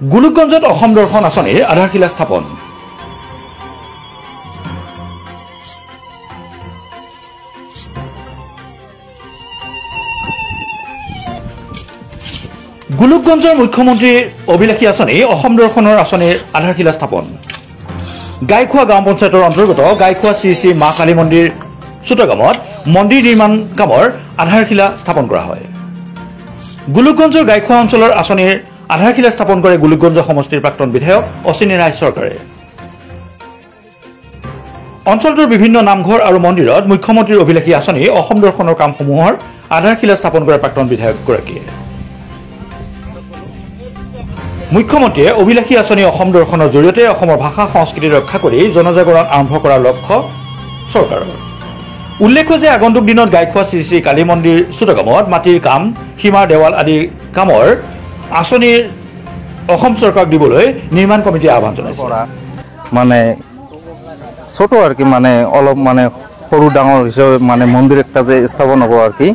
গোলোকগঞ্জত অসম দৰ্শন আঁচনিৰ আধাৰশিলা স্থাপন। গোলোকগঞ্জৰ মুখ্যমন্ত্ৰীৰ অভিলাষী আঁচনি অসম দৰ্শনৰ আঁচনিৰ আধাৰশিলা স্থাপন। গাইখোৱা গাঁও পঞ্চায়তৰ অন্তৰ্গত গাইখোৱা শ্ৰী শ্ৰী মা কালী মন্দিৰ চুটাগামত মন্দিৰ নিৰ্মাণ কামৰ আধাৰশিলা স্থাপন কৰা হয়। গোলোকগঞ্জৰ গাইখোৱা অঞ্চলৰ আঁচনিৰ আধাৰশিলা স্থাপন কৰে গোলোকগঞ্জ সমষ্টিৰ প্ৰাক্তন বিধায়ক অশ্বিনী ৰায় চৰকাৰে। অঞ্চলটোৰ বিভিন্ন নামঘৰ আৰু মন্দিৰত মুখ্যমন্ত্ৰীৰ অভিলাষী আঁচনি অসম দৰ্শনৰ কামসমূহৰ আধাৰশিলা স্থাপন কৰে প্ৰাক্তন বিধায়কগৰাকীয়ে। মুখ্যমন্ত্ৰীয়ে অভিলাষী আঁচনি অসম দৰ্শনৰ জৰিয়তে অসমৰ ভাষা সংস্কৃতি ৰক্ষা কৰি জনজাগৰণ আৰম্ভ কৰাৰ লক্ষ্য চৰকাৰৰ। উল্লেখ্য যে আগন্তুক দিনত গাইখোৱা শ্ৰী শ্ৰী কালী মন্দিৰ চুটাগামত মাটিৰ কাম, সীমাৰ দেৱাল আদিৰ কামৰ আঁচনিৰ অসম চৰকাৰক দিবলৈ নিৰ্মাণ কমিটিয়ে আহ্বান জনাইছে। মানে ছোট আৰ কি মানে অলপ মানে সৰু ডাঙৰ হিসাবে মানে মন্দিৰ একটা যে স্থাপন হ'ব আর কি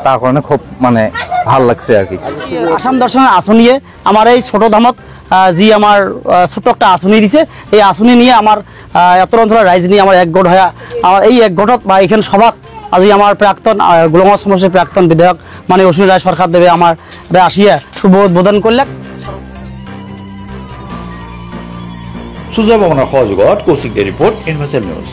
তার কারণে খুব মানে ভাল লাগছে আর কি। আসাম দর্শনের আঁচনিয়ে আমার এই ছোট ধামত যি আমার ছোট একটা আঁচনি দিছে এই আঁচনি নিয়ে আমার এত অঞ্চলের রাইজ নিয়ে আমার একগোট হয়ে আমার এই একগোটত বা এইখান সভাত আজি আমার প্রাক্তন গোলগঞ্জ সমষ্টির প্রাক্তন বিধায়ক মানে অশ্বিনী রায় সরকার দেবে আমার আসিয়া শুভ উদ্বোধন করলে। সুজয় বমনৰ সহযোগত কৌশিক দে ৰিপৰ্ট ইউনিভাৰ্চেল নিউজ।